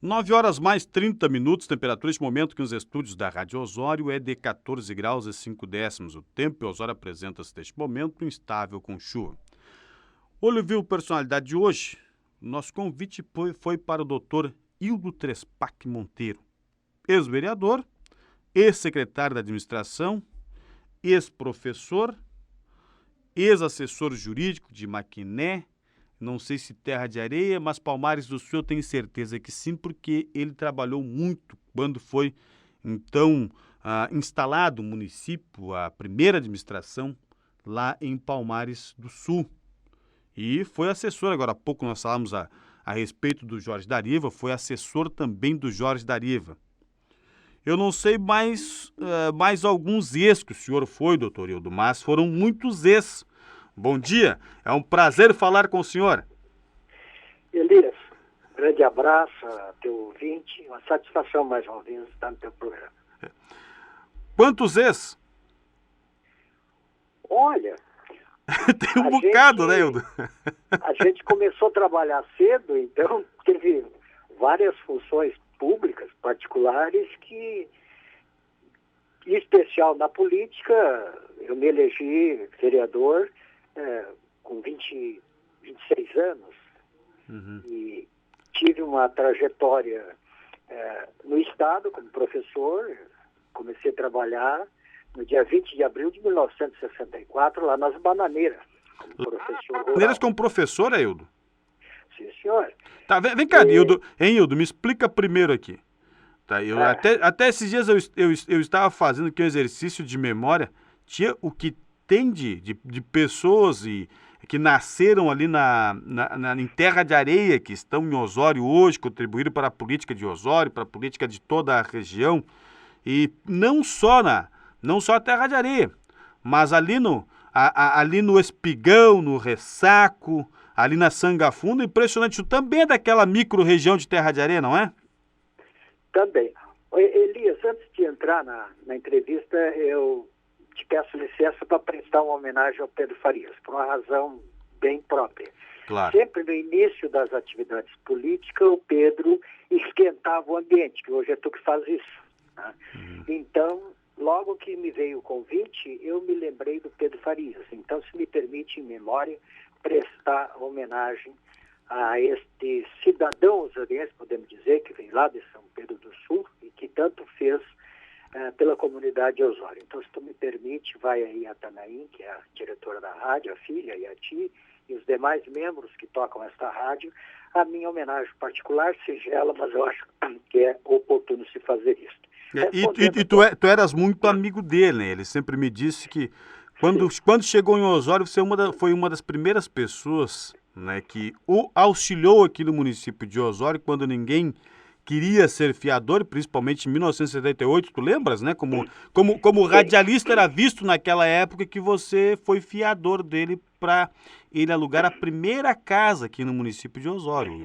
9 horas mais 30 minutos, temperatura neste momento que nos estúdios da Rádio Osório é de 14 graus e 5 décimos. O tempo em Osório apresenta-se neste momento instável com chuva. Olha, viu, personalidade de hoje? Nosso convite foi para o doutor Hildo Trespac Monteiro, ex-vereador, ex-secretário da administração, ex-professor, ex-assessor jurídico de Maquiné, não sei se Terra de Areia, mas Palmares do Sul eu tenho certeza que sim, porque ele trabalhou muito quando foi, então, instalado o município, a primeira administração, lá em Palmares do Sul. E foi assessor, agora há pouco nós falamos a respeito do Jorge Dariva, foi assessor também do Jorge Dariva. Eu não sei mais alguns ex que o senhor foi, doutor Hildo, mas foram muitos ex. Bom dia, é um prazer falar com o senhor. Elias, grande abraço a teu ouvinte, uma satisfação mais uma vez estar no teu programa. Quantos ex? Olha... Tem um bocado, né, Hildo? A gente começou a trabalhar cedo, então teve várias funções públicas, particulares, que, em especial na política, eu me elegi vereador com 26 anos. E tive uma trajetória no Estado como professor. Comecei a trabalhar no dia 20 de abril de 1964, lá nas Bananeiras, como professor rural. Bananeiras como professor, Hildo? Sim, senhor. Tá, vem cá, Hildo. Hein, Hildo, me explica primeiro aqui. Tá, até esses dias eu estava fazendo aqui um exercício de memória. Tinha o que tem de pessoas que nasceram ali em Terra de Areia, que estão em Osório hoje, contribuíram para a política de Osório, para a política de toda a região. E não só a Terra de Areia, mas ali no Espigão, no Ressaco, ali na Sangafunda, impressionante. Isso também é daquela micro-região de Terra de Areia, não é? Também. Elias, antes de entrar na entrevista, eu te peço licença para prestar uma homenagem ao Pedro Farias, por uma razão bem própria. Claro. Sempre no início das atividades políticas, o Pedro esquentava o ambiente, que hoje é tu que faz isso. Né? Então, logo que me veio o convite, eu me lembrei do Pedro Farias. Então, se me permite, em memória, prestar homenagem a este cidadão osoriense, podemos dizer, que vem lá de São Pedro do Sul e que tanto fez pela comunidade de Osório. Então, se tu me permite, vai aí a Tanaim, que é a diretora da rádio, a filha, e a ti, e os demais membros que tocam esta rádio, a minha homenagem particular, singela, mas eu acho que é oportuno se fazer isso. E tu eras muito amigo dele, né? Ele sempre me disse que quando chegou em Osório, você foi uma das primeiras pessoas, né, que o auxiliou aqui no município de Osório, quando ninguém queria ser fiador, principalmente em 1978, tu lembras, né? Como radialista era visto naquela época que você foi fiador dele para ele alugar a primeira casa aqui no município de Osório.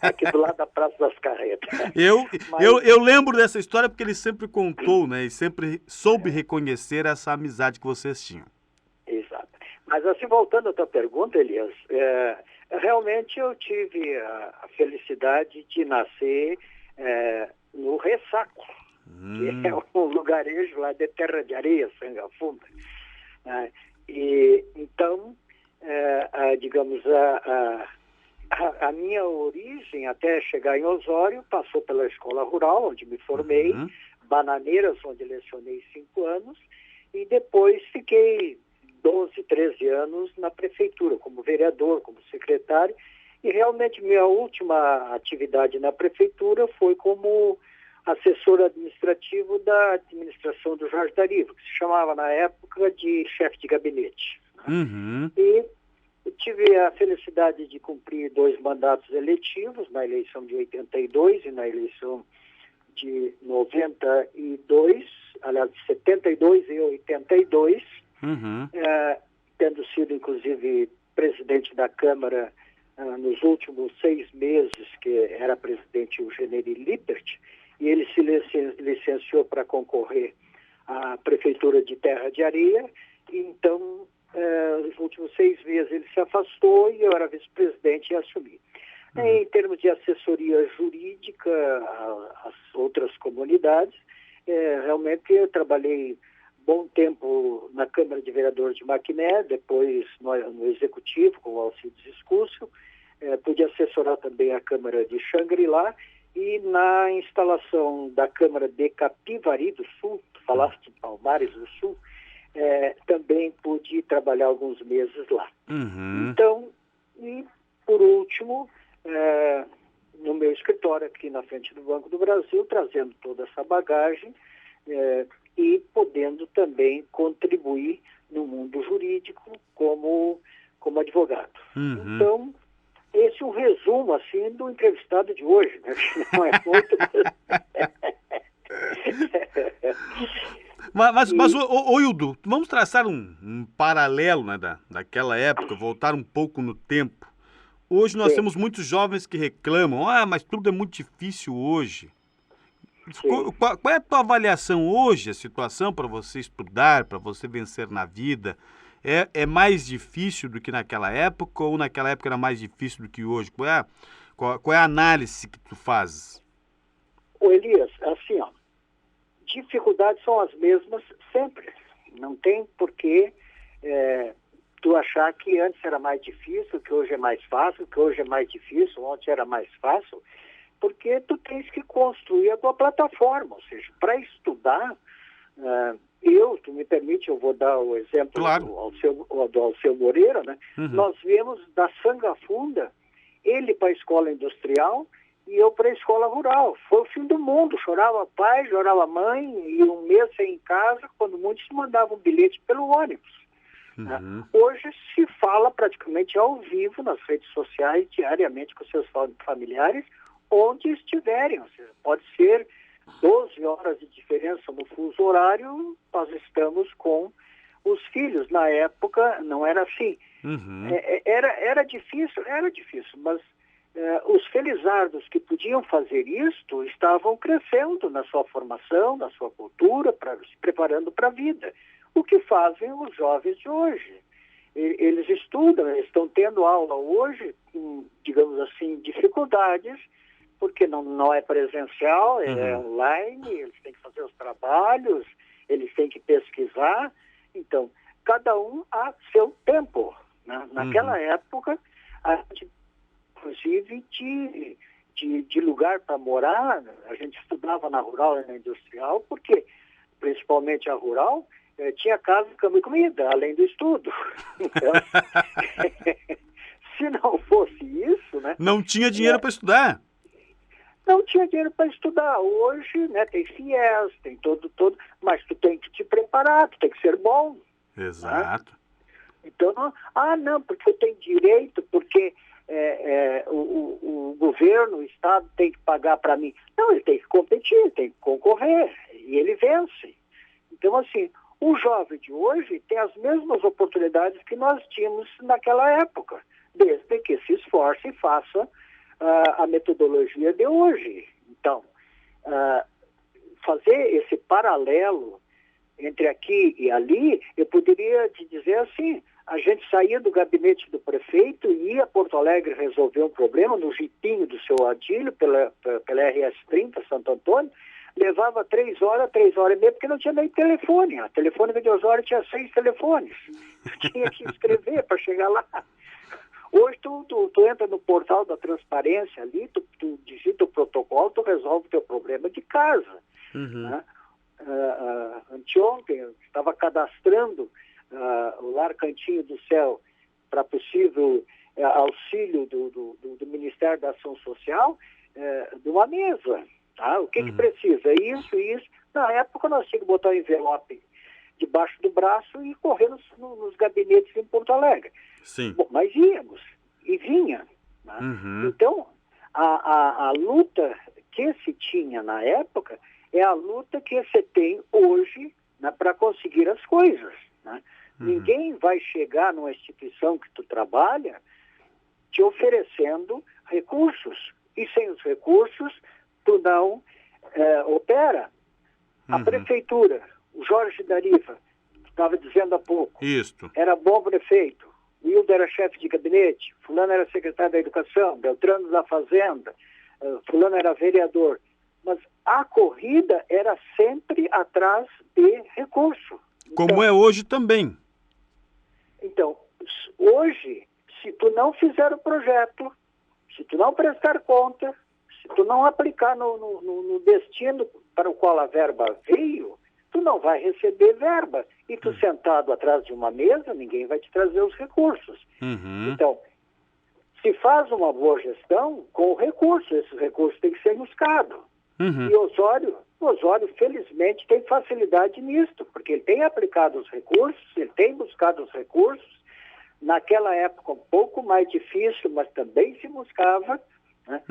Aqui do lado da Praça das Carretas. Eu lembro dessa história porque ele sempre contou, né? E sempre soube reconhecer essa amizade que vocês tinham. Exato. Mas assim, voltando à tua pergunta, Elias, realmente eu tive a felicidade de nascer no Ressaco, que é um lugarejo lá de Terra de Areia, Sangafunda. E então, digamos, a minha origem até chegar em Osório passou pela escola rural, onde me formei, Bananeiras, onde lecionei 5 anos, e depois fiquei 12, 13 anos na prefeitura, como vereador, como secretário, e realmente minha última atividade na prefeitura foi como assessor administrativo da administração do Jorge Dariva, que se chamava na época de chefe de gabinete. E eu tive a felicidade de cumprir 2 mandatos eletivos, na eleição de 82 e na eleição de 92, aliás, de 72 e 82, tendo sido, inclusive, presidente da Câmara nos últimos 6 meses, que era presidente o Generi Lippert, e ele se licenciou para concorrer à Prefeitura de Terra de Areia, e então, nos últimos 6 meses ele se afastou e eu era vice-presidente e assumi. Em termos de assessoria jurídica, as outras comunidades. Realmente eu trabalhei bom tempo na Câmara de Vereadores de Maquiné, depois no Executivo, com o Alcides Escúcio. Pude assessorar também a Câmara de Xangri-Lá e na instalação da Câmara de Capivari do Sul, tu falaste de Palmares do Sul, também pude trabalhar alguns meses lá. Então, e por último, no meu escritório aqui na frente do Banco do Brasil, trazendo toda essa bagagem e podendo também contribuir no mundo jurídico como advogado. Então, esse é um resumo, assim, do entrevistado de hoje, né? Não é muito... Mas Hildo, vamos traçar um paralelo, né, daquela época, voltar um pouco no tempo. Hoje nós temos muitos jovens que reclamam, mas tudo é muito difícil hoje. Qual é a tua avaliação hoje, a situação para você estudar, para você vencer na vida? É mais difícil do que naquela época ou naquela época era mais difícil do que hoje? Qual é a análise que tu fazes? Ô Elias, assim, dificuldades são as mesmas sempre. Não tem porquê tu achar que antes era mais difícil, que hoje é mais fácil, que hoje é mais difícil, ontem era mais fácil, porque tu tens que construir a tua plataforma. Ou seja, para estudar, tu me permite, eu vou dar o exemplo do Alceu Moreira, né? Nós viemos da Sanga Funda, ele para a escola industrial e eu para a escola rural. Foi o fim do mundo, chorava pai, chorava mãe, e um mês sem casa, quando muitos mandavam um bilhete pelo ônibus. Hoje se fala praticamente ao vivo nas redes sociais, diariamente com seus familiares, onde estiverem. Ou seja, pode ser 12 horas de diferença no fuso horário, nós estamos com os filhos. Na época não era assim. Era difícil, mas os felizardos que podiam fazer isto estavam crescendo na sua formação, na sua cultura, se preparando para a vida. O que fazem os jovens de hoje? Eles estudam, eles estão tendo aula hoje com, digamos assim, dificuldades, porque não é presencial, é online, eles têm que fazer os trabalhos, eles têm que pesquisar. Então, cada um a seu tempo. Né? Naquela época, a gente, inclusive, de lugar para morar, a gente estudava na rural e na industrial, porque, principalmente a rural, tinha casa, cama e comida, além do estudo. Então, se não fosse isso, né? Não tinha dinheiro para estudar. Não tinha dinheiro para estudar. Hoje, né, tem FIES, tem todo, mas tu tem que te preparar, tu tem que ser bom. Exato. Né? Então, não, porque eu tenho direito, porque o governo, o Estado tem que pagar para mim. Não, ele tem que competir, tem que concorrer, e ele vence. Então, assim, o jovem de hoje tem as mesmas oportunidades que nós tínhamos naquela época, desde que se esforce e faça a metodologia de hoje. Então, fazer esse paralelo entre aqui e ali, eu poderia te dizer assim, a gente saía do gabinete do prefeito e ia a Porto Alegre resolver um problema no jipinho do seu Adílio, pela RS-30, Santo Antônio, levava 3 horas e meia, porque não tinha nem telefone. A telefone de Osório tinha 6 telefones. Tinha que escrever para chegar lá. Hoje tu entra no portal da transparência ali, tu digita o protocolo, tu resolve o teu problema de casa. Né? Anteontem eu estava cadastrando o Lar Cantinho do Céu para possível auxílio do Ministério da Ação Social de uma mesa. Tá? O que precisa? Isso. Na época nós tínhamos que botar o envelope debaixo do braço e correr nos gabinetes em Porto Alegre. Sim. Bom, mas íamos e vinha. Né? Então, a luta que se tinha na época é a luta que se tem hoje, né, para conseguir as coisas. Né? Ninguém vai chegar numa instituição que tu trabalha te oferecendo recursos. E sem os recursos, tu não opera. A prefeitura, o Jorge Dariva, estava dizendo há pouco, era bom prefeito, o Hildo era chefe de gabinete, fulano era secretário da Educação, Beltrano da Fazenda, fulano era vereador. Mas a corrida era sempre atrás de recurso. Como é hoje também. Então, hoje, se tu não fizer o projeto, se tu não prestar conta, se tu não aplicar no destino para o qual a verba veio, tu não vai receber verba. E tu sentado atrás de uma mesa, ninguém vai te trazer os recursos. Então, se faz uma boa gestão com o recurso, esses recursos têm que ser buscados. E Osório, felizmente, tem facilidade nisto, porque ele tem aplicado os recursos, ele tem buscado os recursos. Naquela época, um pouco mais difícil, mas também se buscava. Né?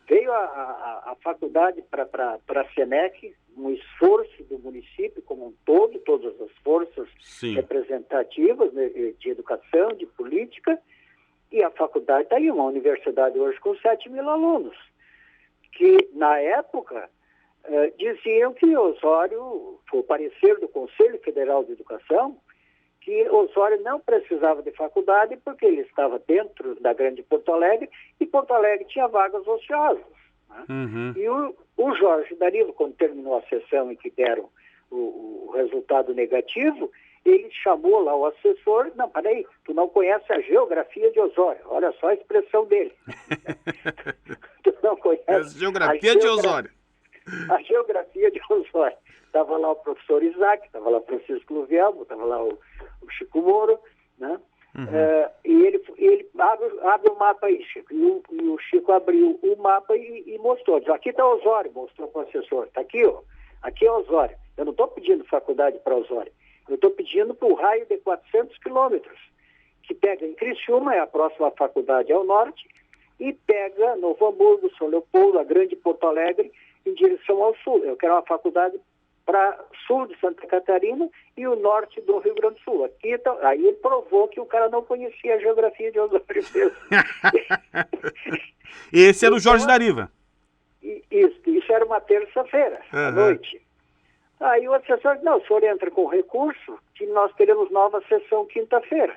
Veio a faculdade para a SENEC, um esforço do município como um todo, todas as forças representativas, né, de educação, de política, e a faculdade está aí, uma universidade hoje com 7.000 alunos, que na época diziam que Osório, foi o parecer do Conselho Federal de Educação, que Osório não precisava de faculdade porque ele estava dentro da grande Porto Alegre e Porto Alegre tinha vagas ociosas. Né? E o Jorge Dariva, quando terminou a sessão e que deram o resultado negativo, ele chamou lá o assessor, não, peraí, tu não conhece a geografia de Osório, olha só a expressão dele. Tu não conhece a geografia de Osório. A geografia de Osório. Estava lá o professor Isaac, estava lá o Francisco Luvelmo, estava lá o Chico Moro, né? E ele abre o mapa aí, Chico. E o Chico abriu o mapa e mostrou. Diz, aqui está Osório, mostrou para o assessor. Está aqui, ó. Aqui é Osório. Eu não estou pedindo faculdade para Osório. Eu estou pedindo para o raio de 400 quilômetros, que pega em Criciúma, é a próxima faculdade ao norte, e pega Novo Hamburgo, São Leopoldo, a grande Porto Alegre, em direção ao sul. Eu quero uma faculdade para sul de Santa Catarina e o norte do Rio Grande do Sul. Aqui, então, aí ele provou que o cara não conhecia a geografia de Osório mesmo. Esse era o Jorge Dariva. Isso era uma terça-feira, à noite. Aí o assessor disse, não, o senhor entra com recurso que nós teremos nova sessão quinta-feira.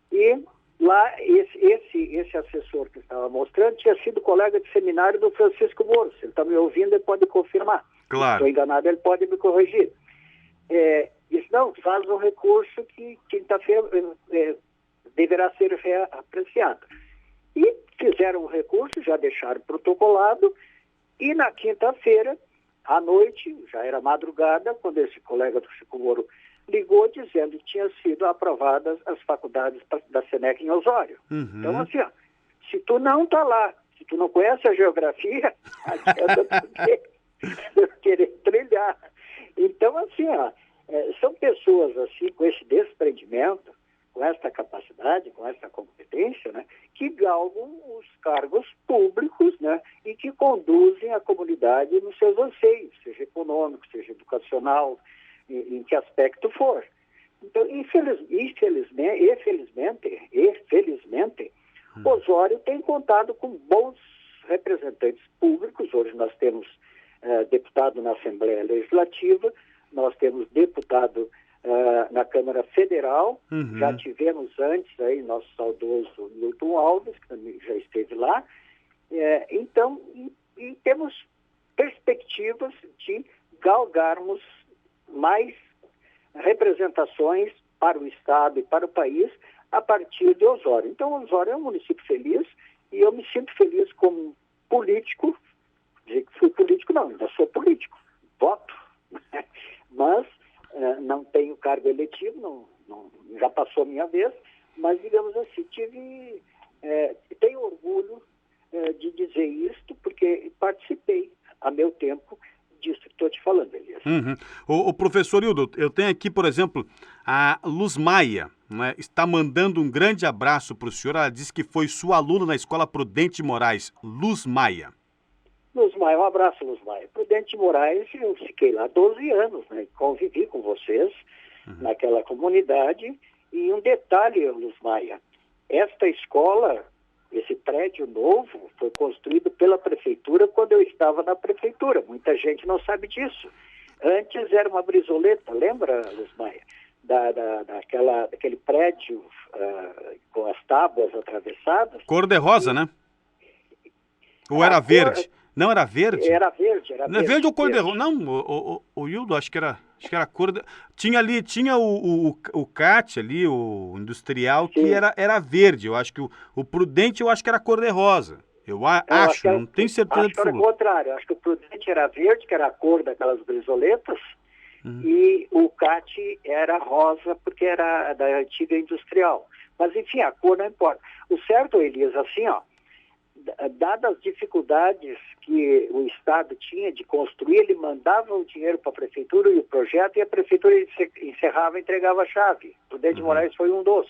E lá, esse assessor que estava mostrando tinha sido colega de seminário do Francisco Moro. Se ele está me ouvindo, ele pode confirmar. Claro. Se estou enganado, ele pode me corrigir. Disse, não, faz um recurso que quinta-feira deverá ser reapreciado. E fizeram o recurso, já deixaram protocolado, e na quinta-feira, à noite, já era madrugada, quando esse colega do Chico Moro ligou dizendo que tinham sido aprovadas as faculdades da SENEC em Osório. Então, assim, ó, se tu não está lá, se tu não conhece a geografia, adianta tu querer trilhar. Então, assim, ó, são pessoas assim, com esse desprendimento, com essa capacidade, com essa competência, né, que galgam os cargos públicos, né, e que conduzem a comunidade nos seus anseios, seja econômico, seja educacional, em que aspecto for. Então, infelizmente, Osório tem contado com bons representantes públicos. Hoje nós temos deputado na Assembleia Legislativa, nós temos deputado na Câmara Federal, já tivemos antes aí nosso saudoso Milton Alves, que também já esteve lá. Então, e temos perspectivas de galgarmos mais representações para o Estado e para o país a partir de Osório. Então, Osório é um município feliz e eu me sinto feliz como político. Dizer que fui político, não, ainda sou político, voto, mas não tenho cargo eletivo, já passou a minha vez, mas, digamos assim, tenho orgulho de dizer isto, porque participei, a meu tempo, disso que estou te falando, Elias. O professor Hildo, eu tenho aqui, por exemplo, a Luz Maia, né, está mandando um grande abraço para o senhor. Ela disse que foi sua aluna na Escola Prudente Moraes. Luz Maia. Luz Maia, um abraço, Luz Maia. Prudente Moraes, eu fiquei lá 12 anos, né? Convivi com vocês naquela comunidade. E um detalhe, Luz Maia, esta escola, esse prédio novo, foi construído pela prefeitura quando eu estava na prefeitura. Muita gente não sabe disso. Antes era uma brizoleta, lembra, Luz Maia? Daquele prédio com as tábuas atravessadas. Cor-de-rosa, né? Ou era A cor verde? Não era verde? era verde, era Não é verde. verde ou cor de Verde. rosa? Não, o Hildo, acho que era cor de... Tinha ali, tinha o CAT ali, o industrial, que Sim. era verde. Eu acho que o Prudente, eu acho que era cor de rosa. Eu Não, acho, não tenho certeza acho que era o absoluta. contrário. Acho que o Prudente era verde, que era a cor daquelas brisoletas, Uhum. e o CAT era rosa, porque era da antiga industrial. Mas, enfim, a cor não importa. O certo, Elias, assim, ó, dadas as dificuldades que o Estado tinha de construir, ele mandava o dinheiro para a prefeitura e o projeto, e a prefeitura encerrava e entregava a chave. Prudente de Moraes foi um dos.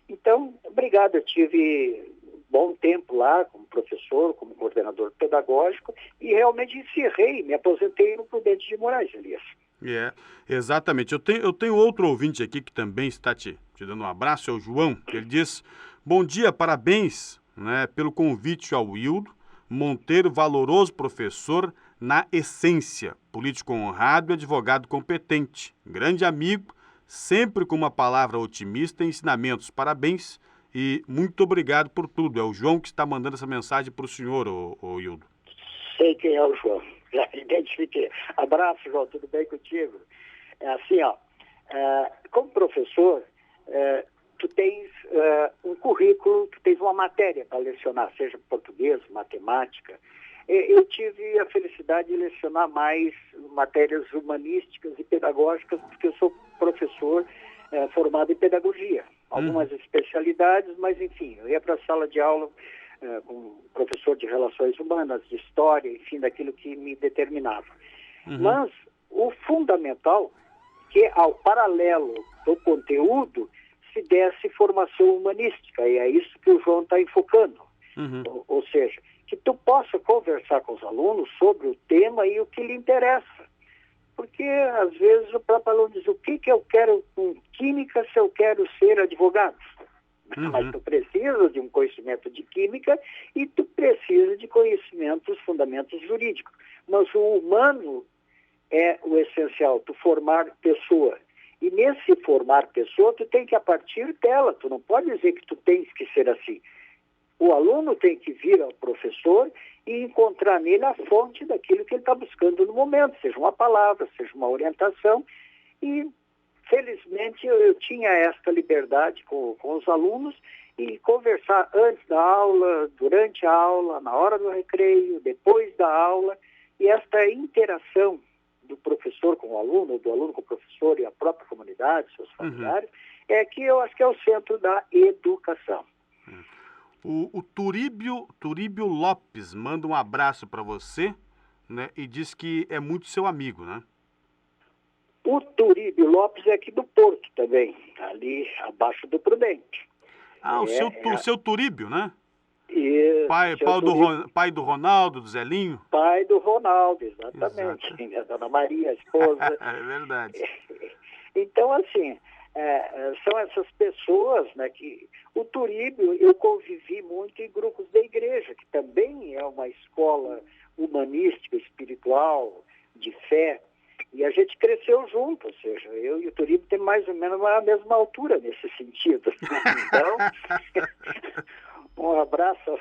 Então, obrigado, eu tive bom tempo lá como professor, como coordenador pedagógico, e realmente encerrei, me aposentei no Prudente de Moraes, Elias. É, exatamente. Eu tenho outro ouvinte aqui que também está te dando um abraço, é o João. Ele diz: bom dia, parabéns, né, pelo convite ao Hildo Monteiro, valoroso professor na essência, político honrado e advogado competente, grande amigo, sempre com uma palavra otimista e ensinamentos. Parabéns e muito obrigado por tudo. É o João que está mandando essa mensagem para o senhor, o Hildo. Sei quem é o João, já identifiquei. Abraço, João, tudo bem contigo? É assim, ó, como professor, tu tens um currículo, tu tens uma matéria para lecionar, seja português, matemática. Eu tive a felicidade de lecionar mais matérias humanísticas e pedagógicas, porque eu sou professor formado em pedagogia. Algumas especialidades, mas enfim, eu ia para a sala de aula com professor de relações humanas, de história, enfim, daquilo que me determinava. Mas o fundamental, que ao paralelo do conteúdo, se desse formação humanística, e é isso que o João está enfocando. Ou seja, que tu possa conversar com os alunos sobre o tema e o que lhe interessa. Porque, às vezes, o próprio aluno diz: o que eu quero com química se eu quero ser advogado? Mas tu precisa de um conhecimento de química e tu precisa de conhecimentos, fundamentos jurídicos. Mas o humano é o essencial, tu formar pessoa. E nesse formar pessoa, tu tem que, a partir dela, tu não pode dizer que tu tens que ser assim. O aluno tem que vir ao professor e encontrar nele a fonte daquilo que ele está buscando no momento, seja uma palavra, seja uma orientação. E, felizmente, eu tinha esta liberdade com os alunos e conversar antes da aula, durante a aula, na hora do recreio, depois da aula. E esta interação do professor com o aluno, do aluno com o professor e a própria comunidade, seus familiares, é que eu acho que é o centro da educação. O Turíbio Lopes manda um abraço para você, né, e diz que é muito seu amigo, né? O Turíbio Lopes é aqui do Porto também, ali abaixo do Prudente. Ah, o seu Turíbio, né? Pai do Ronaldo, do Zelinho? Pai do Ronaldo, exatamente. A dona Maria, a esposa. É verdade. Então, assim, são essas pessoas, né, que... O Turíbio, eu convivi muito em grupos da igreja, que também é uma escola humanística, espiritual, de fé, e a gente cresceu junto, ou seja, eu e o Turíbio temos mais ou menos a mesma altura nesse sentido. Então, um abraço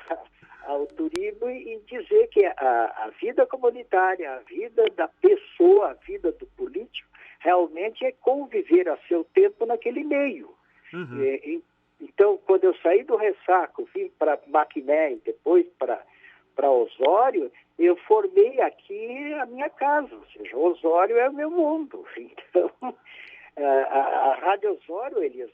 ao Turíbio e dizer que a vida comunitária, a vida da pessoa, a vida do político, realmente é conviver a seu tempo naquele meio. Então, quando eu saí do Ressaco, vim para Maquiné e depois para Osório, eu formei aqui a minha casa, ou seja, Osório é o meu mundo. Então, a Rádio Osório, Elias,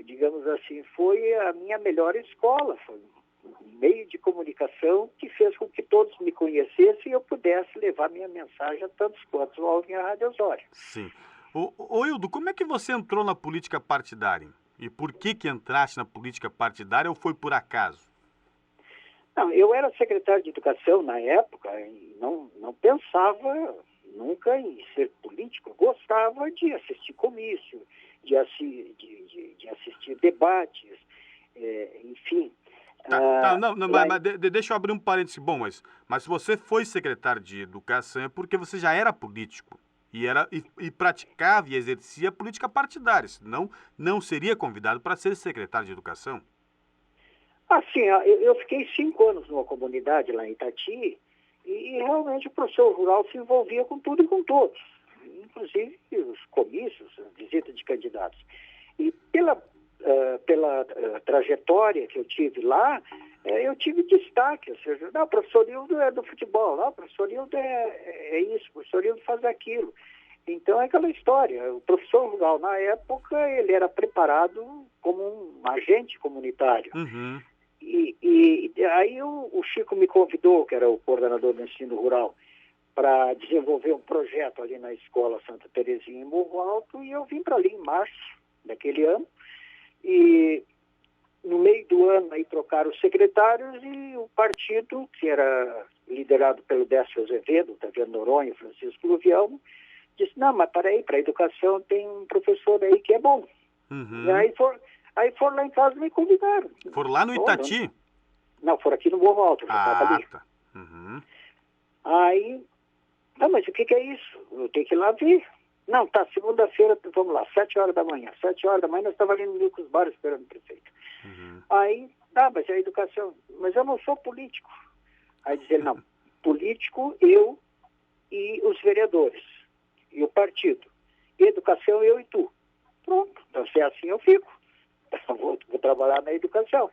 digamos assim, foi a minha melhor escola, foi um meio de comunicação que fez com que todos me conhecessem e eu pudesse levar minha mensagem a tantos quantos ouvem a Rádio Osório. Sim. Ô Hildo, como é que você entrou na política partidária? E por que entraste na política partidária ou foi por acaso? Não, eu era secretário de Educação na época e não pensava nunca em ser político. Gostava de assistir comício, de assistir debates, enfim. Mas deixa eu abrir um parêntese. Bom, mas se você foi secretário de Educação é porque você já era político. E praticava e exercia política partidária, senão não seria convidado para ser secretário de Educação. Assim, eu fiquei 5 anos numa comunidade lá em Itati e realmente o professor rural se envolvia com tudo e com todos, inclusive os comícios, a visita de candidatos. E pela trajetória que eu tive lá, eu tive destaque, ou seja, não, o professor Hildo é do futebol, não, o professor Hildo é isso, o professor Hildo faz aquilo. Então é aquela história, o professor rural na época, ele era preparado como um agente comunitário. Uhum. E aí o Chico me convidou, que era o coordenador do ensino rural, para desenvolver um projeto ali na escola Santa Terezinha em Morro Alto, e eu vim para ali em março daquele ano, e no meio do ano aí trocaram os secretários e o partido, que era liderado pelo Décio Azevedo, Taviano Noronha e Francisco Luvião, disse, não, mas peraí, para a educação tem um professor aí que é bom. Uhum. E aí foram lá em casa e me convidaram. Foram lá no Itati? Não, foram aqui no Morro Alto, já estava ali. Tá. Uhum. Aí, não, mas o que é isso? Eu tenho que ir lá ver. Não, tá, segunda-feira, vamos lá, 7 horas da manhã. 7 horas da manhã nós estávamos ali no Lucas Bar esperando o prefeito. Uhum. Aí, mas é a educação. Mas eu não sou político. Aí diz ele, não, político eu e os vereadores. E o partido. E educação eu e tu. Pronto, então se é assim eu fico. Eu vou trabalhar na educação.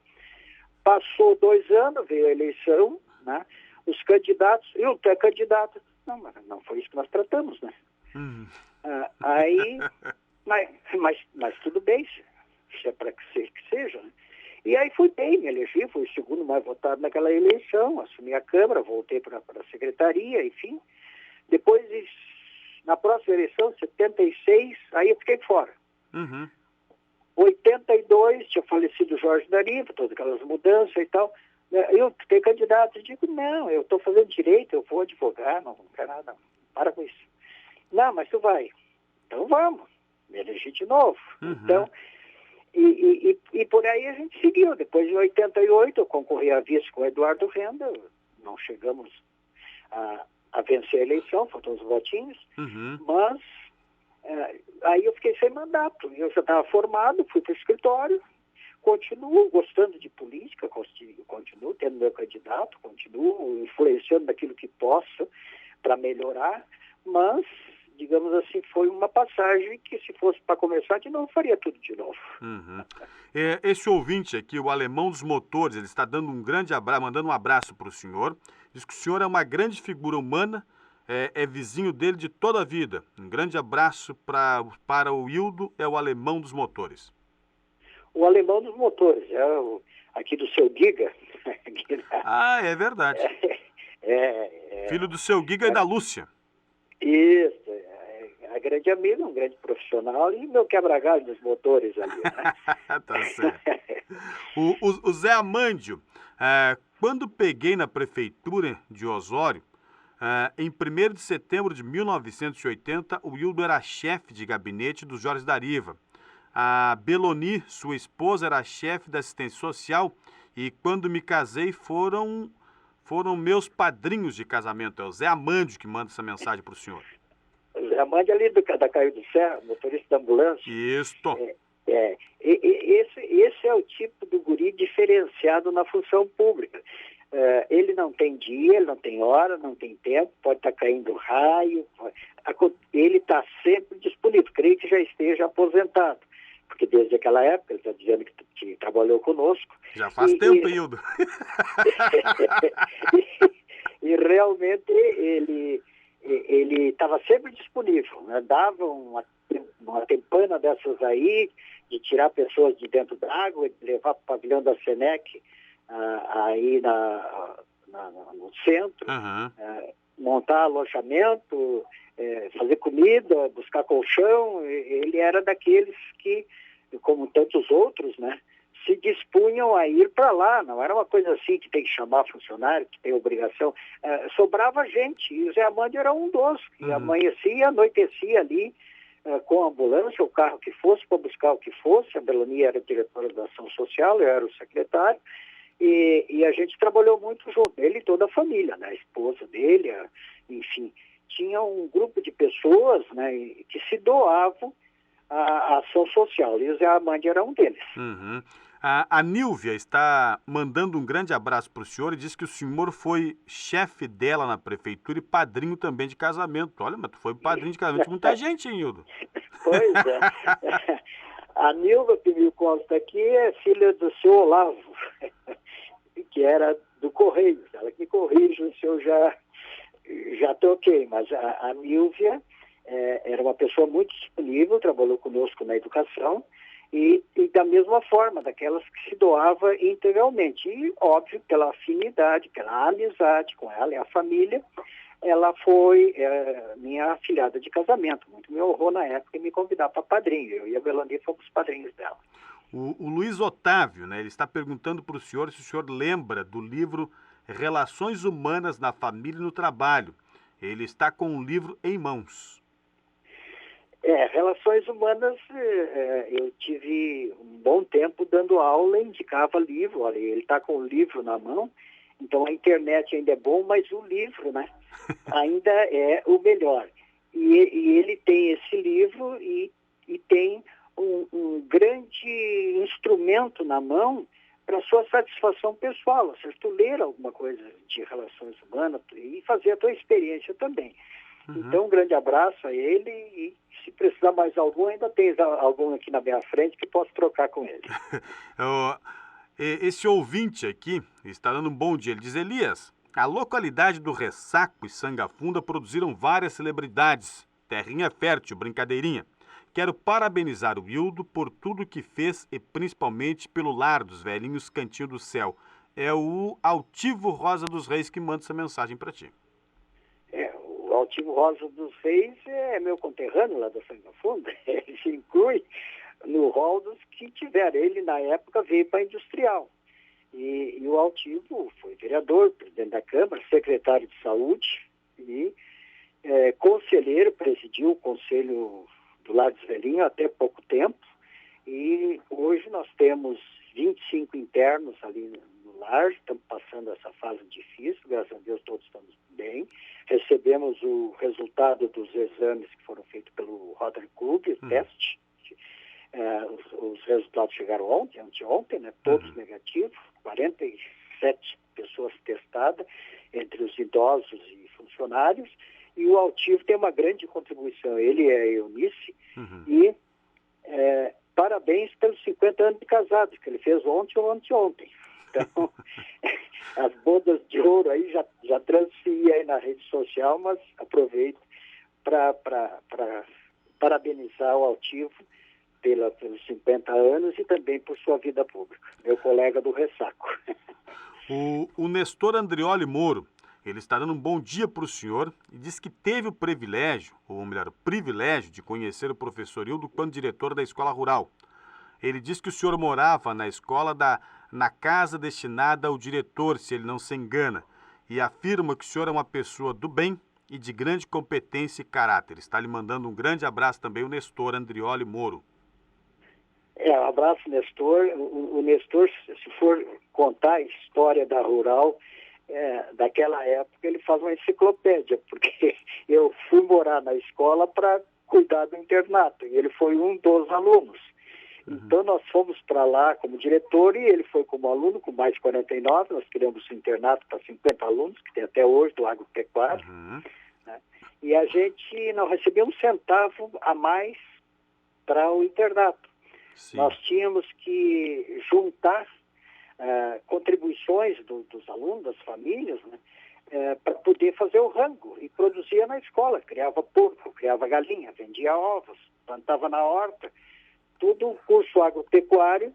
Passou 2 anos, veio a eleição, né? Os candidatos, eu tu é candidato. Não, mas não foi isso que nós tratamos, né? Uhum. Aí, mas tudo bem, se é para que seja, né? E aí fui bem, me elegi, fui o segundo mais votado naquela eleição, assumi a Câmara, voltei para a Secretaria, enfim. Depois, na próxima eleição, 76, aí eu fiquei fora. Uhum. 82, tinha falecido o Jorge Dariva, todas aquelas mudanças e tal. Eu fiquei candidato, eu digo, não, eu estou fazendo direito, eu vou advogar, não quero nada, para com isso. Não, mas tu vai. Então vamos, me elegi de novo. Uhum. Então, e por aí a gente seguiu. Depois de 88, eu concorri a vice com o Eduardo Renda, não chegamos a vencer a eleição, faltam uns votinhos, Uhum. mas aí eu fiquei sem mandato. Eu já estava formado, fui para o escritório, continuo gostando de política, continuo tendo meu candidato, continuo influenciando daquilo que posso para melhorar, mas, digamos assim, foi uma passagem que, se fosse para começar de novo, faria tudo de novo. Uhum. Esse ouvinte aqui, o Alemão dos Motores, ele está dando um grande abraço, mandando um abraço para o senhor. Diz que o senhor é uma grande figura humana, é vizinho dele de toda a vida. Um grande abraço para o Hildo, é o Alemão dos Motores. O Alemão dos Motores, aqui do seu Giga. É verdade. Filho do seu Giga e da Lúcia. Isso, é grande amigo, um grande profissional e meu quebra-galho dos motores ali, né? Tá certo. O Zé Amândio, quando peguei na prefeitura de Osório, em 1º de setembro de 1980, o Hildo era chefe de gabinete do Jorge Dariva. A Beloni, sua esposa, era chefe da assistência social e quando me casei foram meus padrinhos de casamento. É o Zé Amândio que manda essa mensagem para o senhor. O Zé Amândio ali da Caio do Serra, motorista da ambulância. Isto. Esse é o tipo do guri diferenciado na função pública. Ele não tem dia, ele não tem hora, não tem tempo, pode estar caindo raio, ele está sempre disponível. Creio que já esteja aposentado, porque desde aquela época, ele está dizendo que trabalhou conosco. Já faz tempo, Hildo. E realmente ele estava sempre disponível, né? Dava uma tempana dessas aí, de tirar pessoas de dentro da água, de levar para o pavilhão da Senec, aí no centro, montar alojamento, fazer comida, buscar colchão. Ele era daqueles que, como tantos outros, né, se dispunham a ir para lá. Não era uma coisa assim que tem que chamar funcionário, que tem obrigação. Sobrava gente, e o Zé Amândio era um dos, que amanhecia e anoitecia ali, com a ambulância, o carro que fosse, para buscar o que fosse. A Beloni era diretora da ação social, eu era o secretário, e a gente trabalhou muito junto, ele e toda a família, né? A esposa dele, enfim. Tinha um grupo de pessoas, né, que se doavam à ação social, e o Zé Amândio era um deles. Uhum. A Nílvia está mandando um grande abraço para o senhor e diz que o senhor foi chefe dela na prefeitura e padrinho também de casamento. Olha, mas tu foi padrinho de casamento de muita gente, hein, Hildo? Pois é. A Nilva, que me consta aqui, é filha do seu Olavo, que era do Correio. Ela que corrige, o senhor já troquei, mas a Nílvia era uma pessoa muito disponível, trabalhou conosco na educação, e da mesma forma, daquelas que se doava integralmente. E, óbvio, pela afinidade, pela amizade com ela e a família, ela foi minha afilhada de casamento. Muito me honrou na época em me convidar para padrinho. Eu e a Belandi fomos padrinhos dela. O Luiz Otávio, né, ele está perguntando para o senhor se o senhor lembra do livro Relações Humanas na Família e no Trabalho. Ele está com o livro em mãos. Relações humanas, eu tive um bom tempo dando aula, indicava livro. Olha, ele está com o livro na mão, então a internet ainda é bom, mas o livro, né, ainda é o melhor. E ele tem esse livro e tem um grande instrumento na mão para sua satisfação pessoal. Ou seja, tu ler alguma coisa de relações humanas e fazer a tua experiência também. Então, um grande abraço a ele e se precisar mais algum, ainda tem algum aqui na minha frente que posso trocar com ele. Esse ouvinte aqui está dando um bom dia. Ele diz, Elias, a localidade do Ressaco e Sangafunda produziram várias celebridades. Terrinha fértil, brincadeirinha. Quero parabenizar o Hildo por tudo que fez e principalmente pelo lar dos velhinhos Cantinho do Céu. É o Altivo Rosa dos Reis que manda essa mensagem para ti. O Altivo Rosa dos Reis é meu conterrâneo lá da Sangafunda. Ele se inclui no rol dos que tiveram. Ele, na época, veio para a Industrial. E o Altivo foi vereador, presidente da Câmara, secretário de Saúde e conselheiro, presidiu o Conselho do Lar dos Velhinhos até pouco tempo. E hoje nós temos 25 internos ali no lar, estamos passando essa fase difícil, graças a Deus todos estamos bem. Recebemos o resultado dos exames que foram feitos pelo Rotary Club, o teste. Os resultados chegaram anteontem, né? Todos negativos, 47 pessoas testadas, entre os idosos e funcionários. E o Altivo tem uma grande contribuição. Ele é Eunice e parabéns pelos 50 anos de casado, que ele fez ontem ou anteontem. Então, as bodas de ouro aí já transferi aí na rede social, mas aproveito para parabenizar o Altivo pelos 50 anos e também por sua vida pública. Meu colega do Ressaco. O Nestor Andrioli Moro, ele está dando um bom dia para o senhor e diz que teve o privilégio, ou melhor, o privilégio de conhecer o professor Hildo quando diretor da escola rural. Ele diz que o senhor morava na escola na casa destinada ao diretor, se ele não se engana, e afirma que o senhor é uma pessoa do bem e de grande competência e caráter. Está lhe mandando um grande abraço também o Nestor Andrioli Moro. Um abraço, Nestor. O Nestor, se for contar a história da rural, daquela época, ele faz uma enciclopédia, porque eu fui morar na escola para cuidar do internato, e ele foi um dos alunos. Então, nós fomos para lá como diretor e ele foi como aluno, com mais de 49. Nós criamos um internato para 50 alunos, que tem até hoje, do agropecuário. Né? E a gente não recebia um centavo a mais para o internato. Sim. Nós tínhamos que juntar contribuições dos alunos, das famílias, né? Para poder fazer o rango. E produzia na escola. Criava porco, criava galinha, vendia ovos, plantava na horta. Tudo um curso agropecuário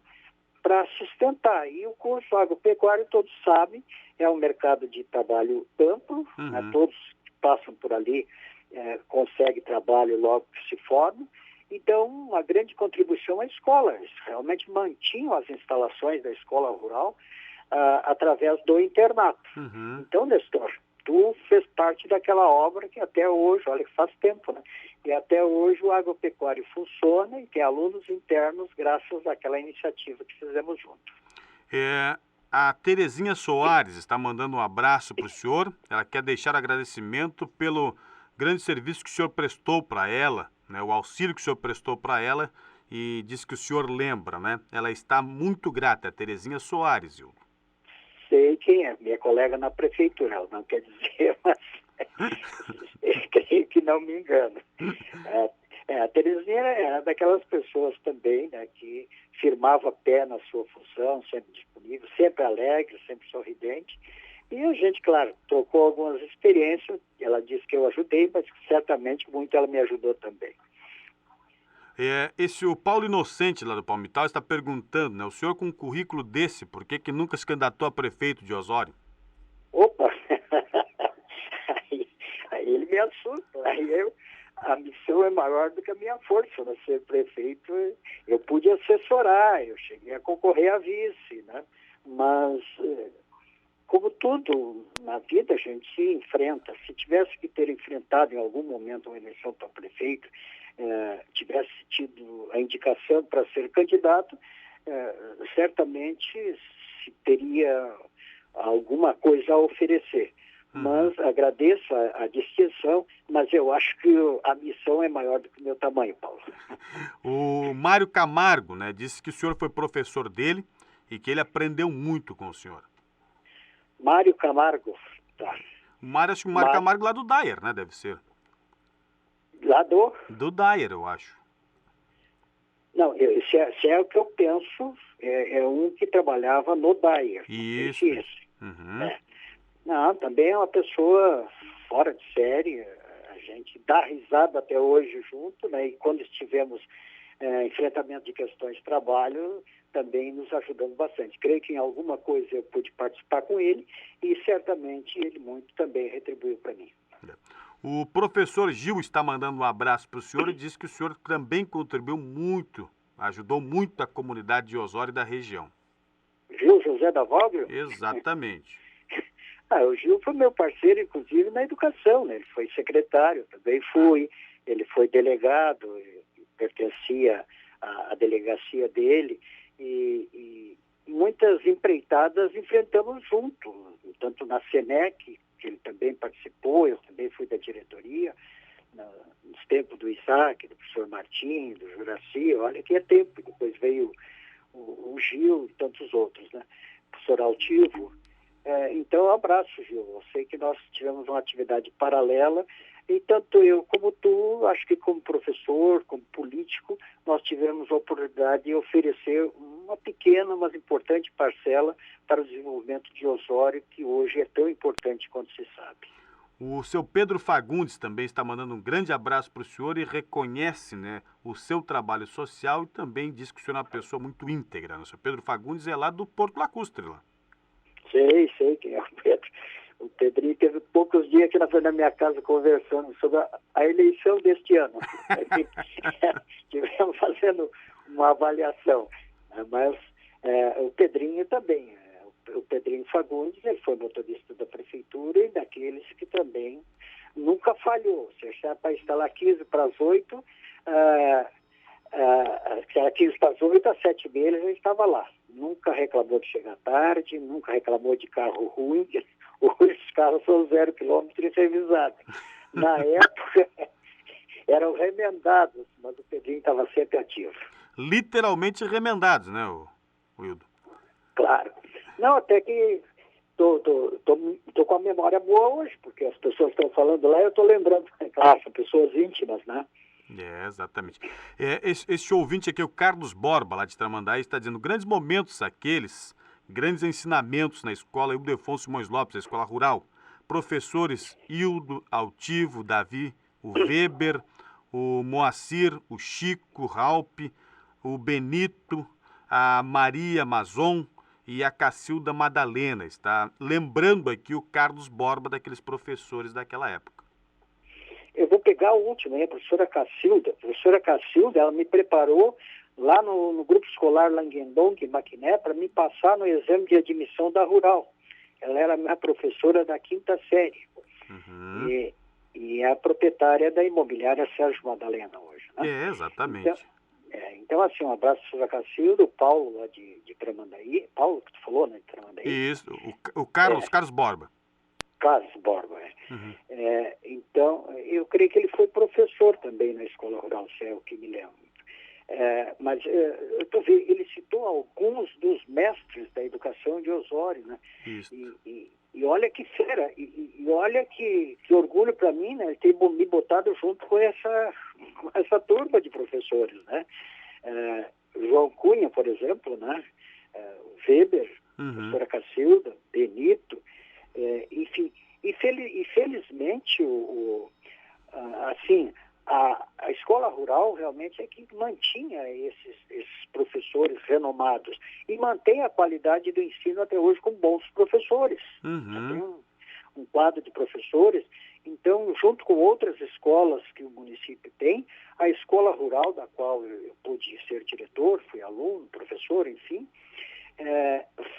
para sustentar. E o curso agropecuário, todos sabem, é um mercado de trabalho amplo, né? Todos que passam por ali conseguem trabalho logo que se formam. Então, uma grande contribuição à escola. Eles realmente mantinham as instalações da escola rural através do internato. Então, Nestor, tu fez parte daquela obra que até hoje, olha que faz tempo, né? E até hoje o agropecuário funciona e tem alunos internos graças àquela iniciativa que fizemos juntos. A Terezinha Soares está mandando um abraço para o senhor. Ela quer deixar agradecimento pelo grande serviço que o senhor prestou para ela, né, o auxílio que o senhor prestou para ela e diz que o senhor lembra, né? Ela está muito grata, a Terezinha Soares, Hildo. Sei quem é, minha colega na prefeitura, ela não quer dizer, mas eu creio que não me engano. A Terezinha era daquelas pessoas também, né, que firmava pé na sua função, sempre disponível, sempre alegre, sempre sorridente. E a gente, claro, trocou algumas experiências, ela disse que eu ajudei, mas certamente muito ela me ajudou também. O Paulo Inocente, lá do Palmital, está perguntando, né? O senhor com um currículo desse, por que nunca se candidatou a prefeito de Osório? Opa! aí ele me assusta. A missão é maior do que a minha força, né? Ser prefeito, eu pude assessorar, eu cheguei a concorrer a vice, né? Mas, como tudo na vida, a gente se enfrenta. Se tivesse que ter enfrentado em algum momento uma eleição para prefeito, tivesse tido a indicação para ser candidato, certamente se teria alguma coisa a oferecer. Mas agradeço a distinção, mas eu acho que a missão é maior do que o meu tamanho, Paulo. O Mário Camargo, né, disse que o senhor foi professor dele e que ele aprendeu muito com o senhor. Mário Camargo, tá. Acho que o Mário Camargo lá do Dyer, né, deve ser. Lá do Dyer, eu acho. Não, se é o que eu penso, é um que trabalhava no Dyer. Isso. Não, também é uma pessoa fora de série, a gente dá risada até hoje junto, né? E quando estivemos enfrentamento de questões de trabalho, também nos ajudando bastante. Creio que em alguma coisa eu pude participar com ele e certamente ele muito também retribuiu para mim. O professor Gil está mandando um abraço para o senhor e diz que o senhor também contribuiu muito, ajudou muito a comunidade de Osório e da região. Gil José da Voglio? Exatamente. O Gil foi meu parceiro, inclusive, na educação, né? Ele foi secretário, também fui, ele foi delegado, pertencia à delegacia dele, e muitas empreitadas enfrentamos junto, tanto na Senec, que ele também participou, eu também fui da diretoria, nos tempos do Isaac, do professor Martim, do Juraci, olha que é tempo, depois veio o Gil e tantos outros, né? O professor Altivo. Então, um abraço, Gil. Eu sei que nós tivemos uma atividade paralela e tanto eu como tu, acho que como professor, como político, nós tivemos a oportunidade de oferecer uma pequena, mas importante parcela para o desenvolvimento de Osório, que hoje é tão importante quanto se sabe. O seu Pedro Fagundes também está mandando um grande abraço para o senhor e reconhece, né, o seu trabalho social e também diz que o senhor é uma pessoa muito íntegra. O seu Pedro Fagundes é lá do Porto Lacustre, lá. Sei quem é o Pedro. O Pedrinho teve poucos dias aqui na minha casa conversando sobre a eleição deste ano. Estivemos fazendo uma avaliação. Mas o Pedrinho também. O Pedrinho Fagundes, ele foi motorista da prefeitura e daqueles que também nunca falhou. Se achar para instalar 15 para as 8, que era 15 para as 8, às 7h30 ele já estava lá. Nunca reclamou de chegar tarde, nunca reclamou de carro ruim. Hoje os carros são 0 km e revisados. Na época eram remendados, mas o Pedrinho estava sempre ativo. Literalmente remendados, né, Wildo? Claro. Não, até que tô com a memória boa hoje, porque as pessoas estão falando lá e eu estou lembrando. Claro, são pessoas íntimas, né? Exatamente. Esse ouvinte aqui, o Carlos Borba, lá de Tramandaí, está dizendo grandes momentos aqueles, grandes ensinamentos na escola Ildefonso Simões Lopes, a escola rural. Professores Hildo, Altivo, Davi, o Weber, o Moacir, o Chico, o Raupe, o Benito, a Maria Mazon e a Cacilda Madalena. Está lembrando aqui o Carlos Borba daqueles professores daquela época. Eu vou pegar o último, a professora Cacilda. A professora Cacilda, ela me preparou lá no grupo escolar Languendong, em Maquiné, para me passar no exame de admissão da Rural. Ela era minha professora da 5ª série. E é a proprietária da imobiliária Sérgio Madalena hoje, né? Exatamente. Então, assim, um abraço para a Cacilda, o Paulo lá de Tramandaí. Paulo, que tu falou, né, de Tramandaí? Isso, o Carlos Borba. Carlos Borba, então, eu creio que ele foi professor também na Escola Rural, se é o que me lembro. Mas tu vê, ele citou alguns dos mestres da educação de Osório, né? Isso. E olha que fera, e olha que orgulho para mim, né? Ele ter me botado junto com essa turma de professores, né? João Cunha, por exemplo, né? Weber, professora Cacilda, Benito, enfim. E felizmente, assim, a escola rural realmente é que mantinha esses professores renomados e mantém a qualidade do ensino até hoje com bons professores. Já tem um quadro de professores. Então, junto com outras escolas que o município tem, a escola rural, da qual eu pude ser diretor, fui aluno, professor, enfim,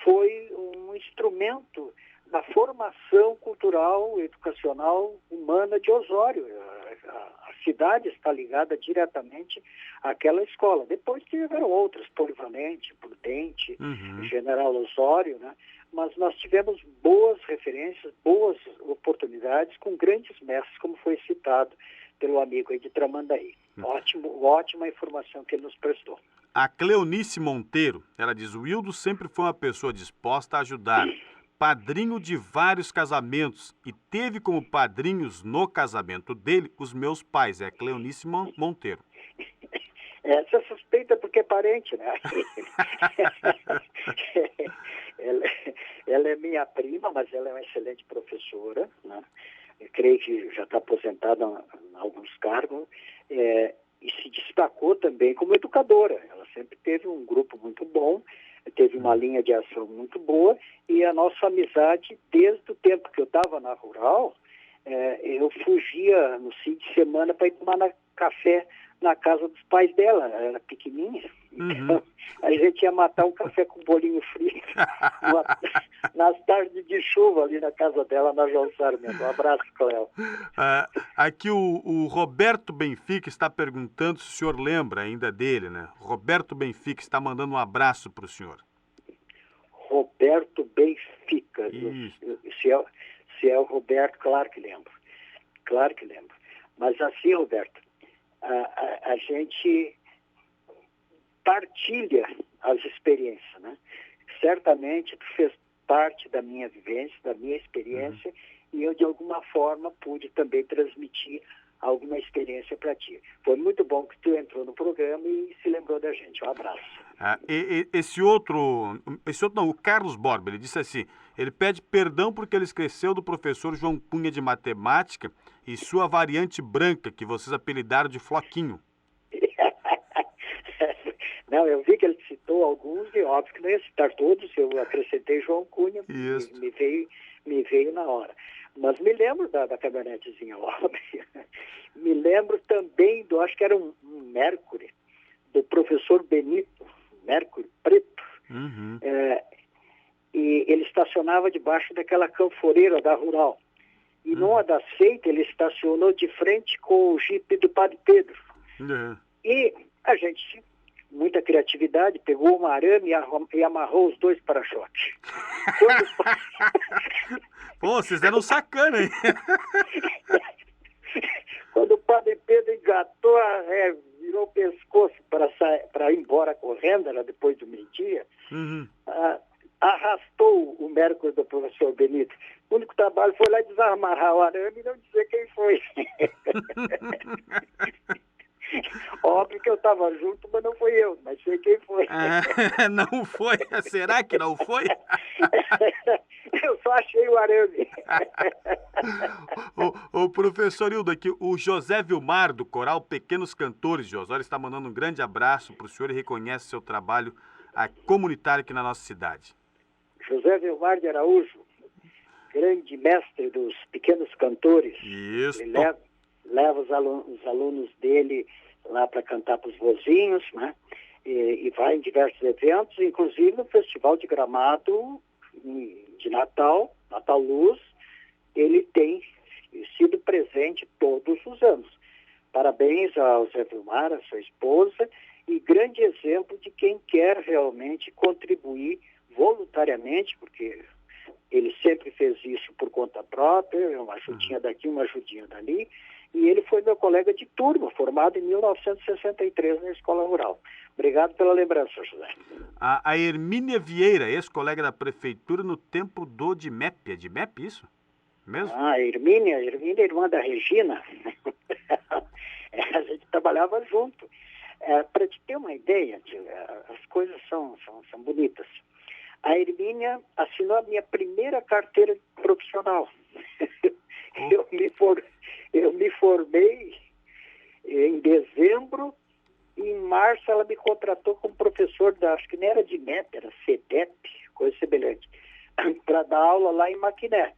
foi um instrumento da formação cultural, educacional, humana de Osório. A cidade está ligada diretamente àquela escola. Depois tiveram outras, Polivalente, Prudente, General Osório, né? Mas nós tivemos boas referências, boas oportunidades com grandes mestres, como foi citado pelo amigo aí de Tramandaí. Ótima informação que ele nos prestou. A Cleonice Monteiro, ela diz: o Hildo sempre foi uma pessoa disposta a ajudar, padrinho de vários casamentos, e teve como padrinhos no casamento dele os meus pais. É a Cleonice Monteiro. Essa suspeita porque é parente, né? Ela é minha prima, mas ela é uma excelente professora, né? Eu creio que já está aposentada em alguns cargos, e se destacou também como educadora. Ela sempre teve um grupo muito bom, teve uma linha de ação muito boa, e a nossa amizade, desde o tempo que eu estava na Rural, eu fugia no fim de semana para ir tomar café na casa dos pais dela. Ela era pequenininha, então a gente ia matar um café com bolinho frio nas tardes de chuva ali na casa dela, na João Sarmento. Um abraço, Cléo. Aqui o Roberto Benfica está perguntando se o senhor lembra ainda dele, né? Roberto Benfica está mandando um abraço para o senhor. Roberto Benfica. Se é o Roberto, claro que lembro. Claro que lembro. Mas assim, Roberto, a gente partilha as experiências, né? Certamente tu fez parte da minha vivência, da minha experiência, e eu de alguma forma pude também transmitir alguma experiência para ti. Foi muito bom que tu entrou no programa e se lembrou da gente. Um abraço. Esse outro não, o Carlos Borba, ele disse assim: ele pede perdão porque ele esqueceu do professor João Cunha de matemática e sua variante branca, que vocês apelidaram de Floquinho. Não, eu vi que ele citou alguns, e óbvio que não ia citar todos, eu acrescentei João Cunha, me veio na hora. Mas me lembro da caminhonetezinha, óbvio. Me lembro também acho que era um Mercury, do professor Benito, Mercury preto. E ele estacionava debaixo daquela canforeira da Rural. E numa das feitas, ele estacionou de frente com o jipe do Padre Pedro. E a gente, muita criatividade, pegou uma arame e amarrou os dois para-choques. Pô, vocês eram sacana, hein? Quando o Padre Pedro engatou, virou o pescoço para ir embora correndo, era depois do meio-dia, arrastou o Mercury do professor Benito. O único trabalho foi lá desamarrar o arame e não dizer quem foi. Óbvio que eu estava junto, mas não fui eu, mas sei quem foi. Não foi? Será que não foi? Eu só achei o arame. O professor Hildo, aqui, o José Vilmar, do Coral Pequenos Cantores de Osório, está mandando um grande abraço para o senhor e reconhece seu trabalho comunitário aqui na nossa cidade. José Vilmar de Araújo, grande mestre dos pequenos cantores. Isso. Ele leva os alunos dele lá para cantar para os vozinhos, né? E vai em diversos eventos, inclusive no Festival de Gramado de Natal Luz, ele tem sido presente todos os anos. Parabéns ao Zé Vilmar, a sua esposa, e grande exemplo de quem quer realmente contribuir voluntariamente, porque Ele sempre fez isso por conta própria, uma ajudinha daqui, uma ajudinha dali. E ele foi meu colega de turma, formado em 1963 na Escola Rural. Obrigado pela lembrança, José. A Hermínia Vieira, ex-colega da prefeitura no tempo do DIMEP. É DIMEP isso? Mesmo? A Hermínia, irmã da Regina. A gente trabalhava junto. Para te ter uma ideia, as coisas são bonitas. A Hermínia assinou a minha primeira carteira profissional. Eu me formei em dezembro e em março ela me contratou como professor acho que não era de MEP, era CEDEP, coisa semelhante, para dar aula lá em Maquiné.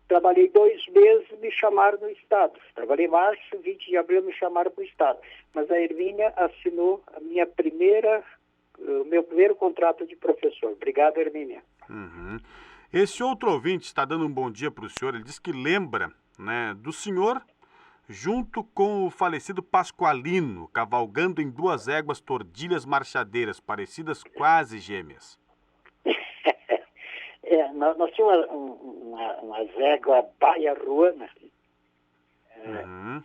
Trabalhei 2 meses, me chamaram no Estado. Trabalhei março, 20 de abril me chamaram para o Estado. Mas a Hermínia assinou o meu primeiro contrato de professor. Obrigado, Hermínia. Uhum. Esse outro ouvinte está dando um bom dia para o senhor. Ele diz que lembra, né, do senhor junto com o falecido Pasqualino, cavalgando em 2 éguas tordilhas marchadeiras, parecidas quase gêmeas. Nós tínhamos uma égua baia-ruana. Uhum.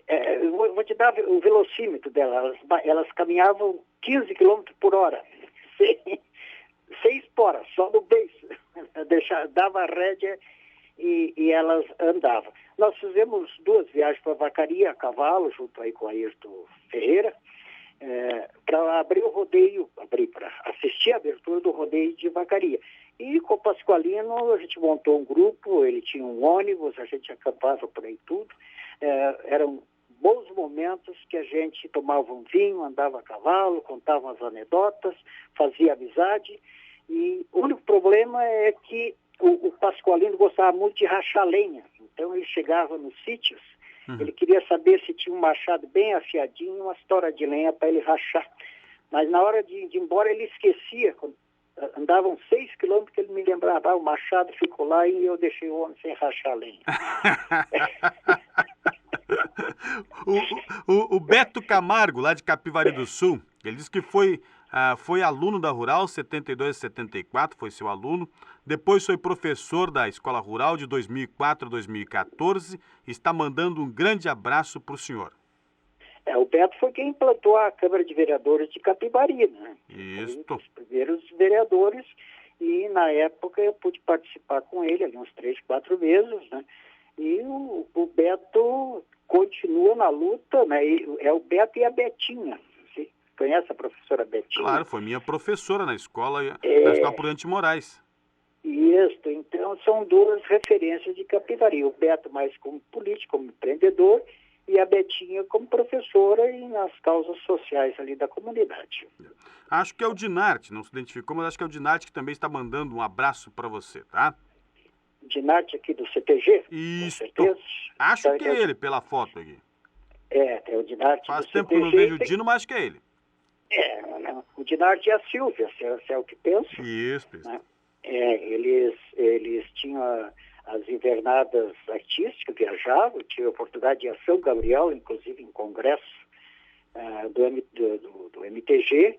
Eu vou te dar o velocímetro dela. Elas caminhavam 15 km por hora. Sem espora, só no beiço. Dava a rédea e elas andavam. Nós fizemos 2 viagens para Vacaria, a cavalo, junto aí com a Ayrton Ferreira, para abrir o rodeio, para assistir a abertura do rodeio de Vacaria. E com o Pasqualino a gente montou um grupo, ele tinha um ônibus, a gente acampava por aí tudo. Eram bons momentos que a gente tomava um vinho, andava a cavalo, contava as anedotas, fazia amizade. E o único problema é que o Pasqualino gostava muito de rachar lenha. Então ele chegava nos sítios, ele queria saber se tinha um machado bem afiadinho, uma história de lenha para ele rachar. Mas na hora de ir embora ele esquecia, andavam 6 quilômetros que ele me lembrava, o machado ficou lá e eu deixei o homem sem rachar lenha. O Beto Camargo, lá de Capivari do Sul, ele disse que foi aluno da Rural 72 e 74, foi seu aluno. Depois foi professor da Escola Rural de 2004 a 2014. Está mandando um grande abraço para o senhor. O Beto foi quem implantou a Câmara de Vereadores de Capivari, né? Isso. Foi um dos primeiros vereadores e na época eu pude participar com ele ali uns 3, 4 meses, né? E o Beto continua na luta, né? É o Beto e a Betinha. Você conhece a professora Betinha? Claro, foi minha professora na escola Prudente Moraes. Isso, então são 2 referências de Capivari. O Beto mais como político, como empreendedor, e a Betinha como professora e nas causas sociais ali da comunidade. Acho que é o Dinarte, não se identificou, mas acho que é o Dinarte que também está mandando um abraço para você, tá? Dinarte aqui do CTG? Isso. Com certeza. Acho Então, que é ele, pela foto aqui. É o Dinarte Faz do tempo CTG. que eu não vejo o Dino, mas acho que é ele. O Dinarte e a Silvia, se é o que penso. Isso. Né? Eles tinham as invernadas artísticas, viajavam, tive a oportunidade de ir a São Gabriel, inclusive em congresso do MTG,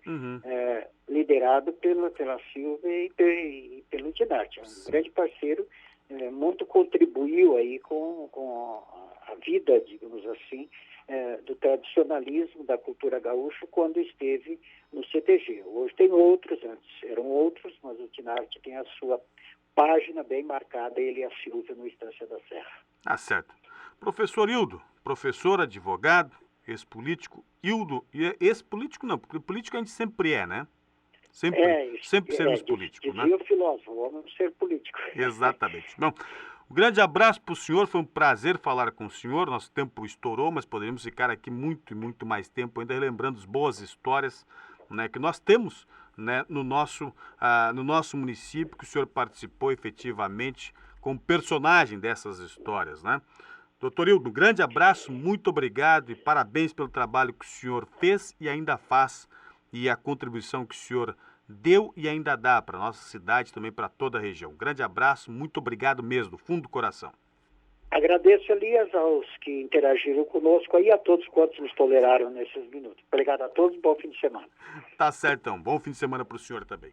liderado pela Silvia e pelo Dinarte. É um grande parceiro, muito contribuiu aí com a vida, digamos assim, do tradicionalismo da cultura gaúcha quando esteve no CTG. Hoje tem outros, antes eram outros, mas o Dinarte tem a sua página bem marcada, ele e a Silvia no Estância da Serra. Ah, certo. Professor Hildo, professor, advogado, ex-político. Hildo, ex-político não, porque político a gente sempre é, né? Sempre seremos políticos, né? Dizia o filósofo, o homem não ser político. Exatamente. Bom, um grande abraço para o senhor, foi um prazer falar com o senhor, nosso tempo estourou, mas poderíamos ficar aqui muito e muito mais tempo ainda relembrando as boas histórias, né, que nós temos, né, no nosso município, que o senhor participou efetivamente como personagem dessas histórias, né? Doutor Hildo, um grande abraço, muito obrigado e parabéns pelo trabalho que o senhor fez e ainda faz e a contribuição que o senhor deu e ainda dá para a nossa cidade e também para toda a região. Um grande abraço, muito obrigado mesmo, do fundo do coração. Agradeço, Elias, aos que interagiram conosco e a todos quantos nos toleraram nesses minutos. Obrigado a todos, bom fim de semana. Tá certo, então. Bom fim de semana para o senhor também.